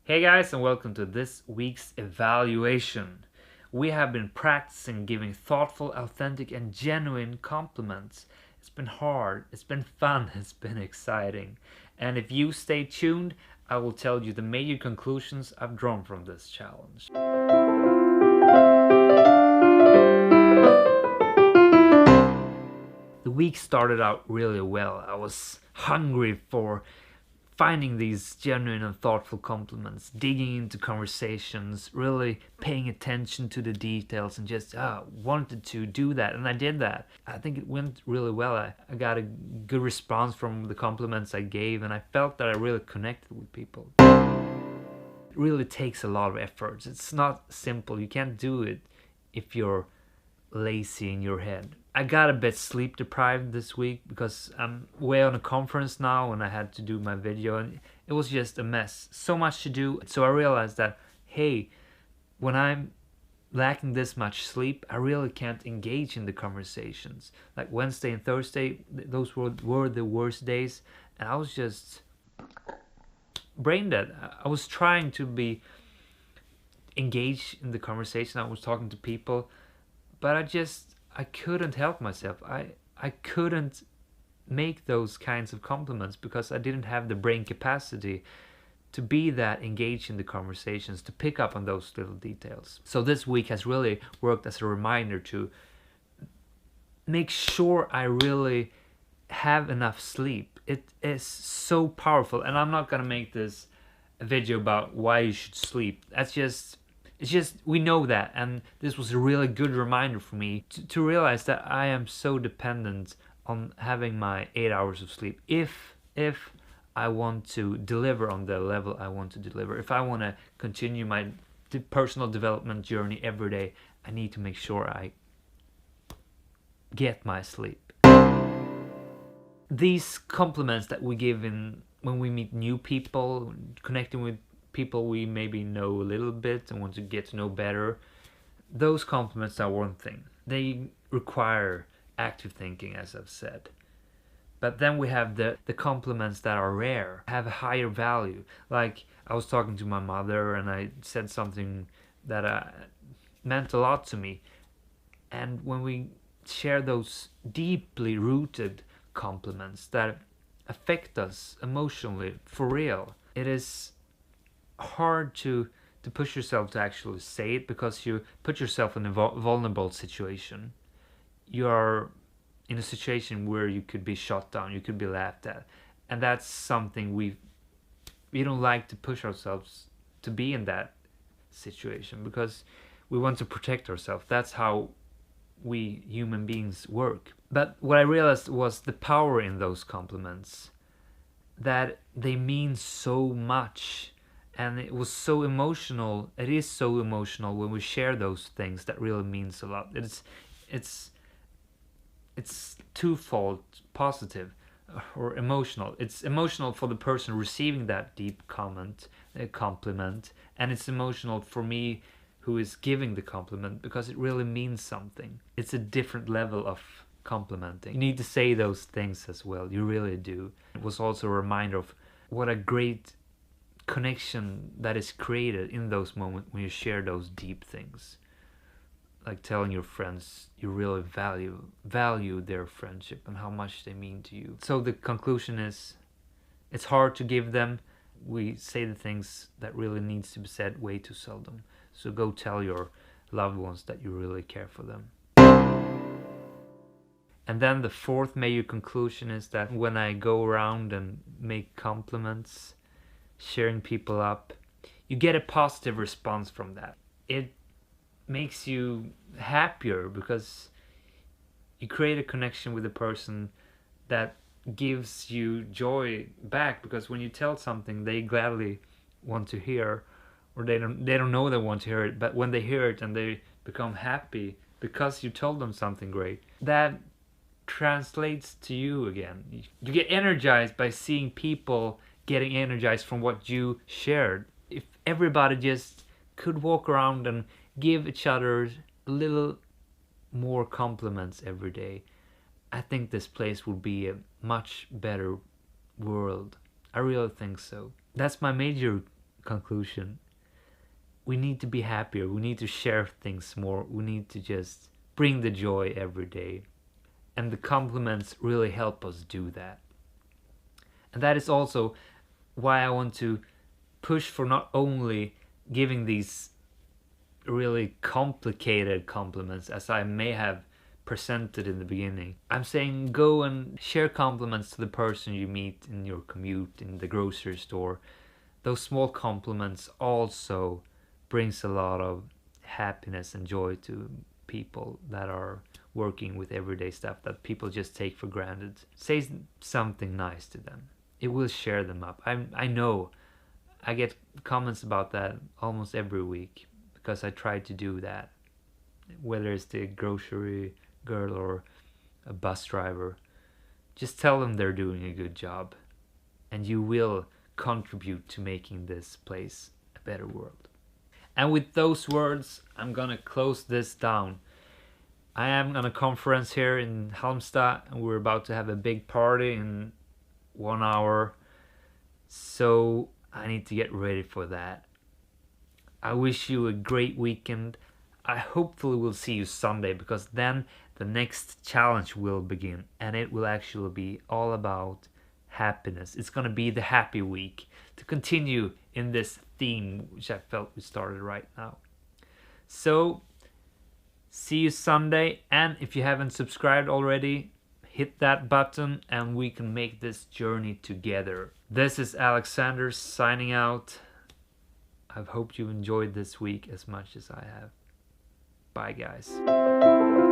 Hey guys, and welcome to this week's evaluation. We have been practicing giving thoughtful, authentic, and genuine compliments. It's been hard, it's been fun, it's been exciting. And if you stay tuned, I will tell you the major conclusions I've drawn from this challenge. The week started out really well. I was hungry for finding these genuine and thoughtful compliments, digging into conversations, really paying attention to the details, and just wanted to do that. And I did that. I think it went really well. I got a good response from the compliments I gave, and I felt that I really connected with people. It really takes a lot of effort. It's not simple. You can't do it if you're lazy in your head. I got a bit sleep deprived this week because I'm away on a conference now and I had to do my video, and it was just a mess. So much to do. So I realized that, hey, when I'm lacking this much sleep, I really can't engage in the conversations. Like Wednesday and Thursday, those were the worst days, and I was just brain dead. I was trying to be engaged in the conversation. I was talking to people, but I couldn't help myself. I couldn't make those kinds of compliments because I didn't have the brain capacity to be that engaged in the conversations, to pick up on those little details. So this week has really worked as a reminder to make sure I really have enough sleep. It is so powerful, and I'm not gonna make this a video about why you should sleep. It's just, we know that, and this was a really good reminder for me to realize that I am so dependent on having my 8 hours of sleep if I want to deliver on the level I want to deliver. If I want to continue my personal development journey every day, I need to make sure I get my sleep. These compliments that we give when we meet new people, connecting with people we maybe know a little bit and want to get to know better, those compliments are one thing. They require active thinking, as I've said. But then we have the compliments that are rare, have a higher value. Like, I was talking to my mother and I said something that meant a lot to me. And when we share those deeply rooted compliments that affect us emotionally, for real, it is hard to push yourself to actually say it, because you put yourself in a vulnerable situation. You are in a situation where you could be shot down, you could be laughed at, and that's something we don't like to push ourselves to be in that situation, because we want to protect ourselves. That's how we human beings work. But what I realized was the power in those compliments, that they mean so much. And it was so emotional. It is so emotional when we share those things. That really means a lot. It's twofold: positive or emotional. It's emotional for the person receiving that deep compliment, and it's emotional for me who is giving the compliment, because it really means something. It's a different level of complimenting. You need to say those things as well. You really do. It was also a reminder of what a great connection that is created in those moments when you share those deep things, like telling your friends you really value their friendship and how much they mean to you. So the conclusion is, it's hard to give them. We say the things that really needs to be said way too seldom. So go tell your loved ones that you really care for them. And then the fourth major conclusion is that when I go around and make compliments, sharing people up, you get a positive response from that. It makes you happier because you create a connection with a person that gives you joy back, because when you tell something they gladly want to hear, or they don't know they want to hear it, but when they hear it and they become happy because you told them something great, that translates to you again. You get energized by seeing people getting energized from what you shared. If everybody just could walk around and give each other a little more compliments every day, I think this place would be a much better world. I really think so. That's my major conclusion. We need to be happier. We need to share things more. We need to just bring the joy every day. And the compliments really help us do that. And that is also why I want to push for not only giving these really complicated compliments as I may have presented in the beginning. I'm saying go and share compliments to the person you meet in your commute, in the grocery store. Those small compliments also brings a lot of happiness and joy to people that are working with everyday stuff that people just take for granted. Say something nice to them. It will cheer them up. I know I get comments about that almost every week because I try to do that. Whether it's the grocery girl or a bus driver, just tell them they're doing a good job, and you will contribute to making this place a better world. And with those words, I'm gonna close this down. I am on a conference here in Halmstad, and we're about to have a big party in 1 hour, so I need to get ready for that. I wish you a great weekend. I hopefully will see you Sunday, because then the next challenge will begin, and it will actually be all about happiness. It's gonna be the happy week to continue in this theme which I felt we started right now. So see you Sunday, and if you haven't subscribed already, hit that button and we can make this journey together. This is Alexander signing out. I hope you enjoyed this week as much as I have. Bye guys.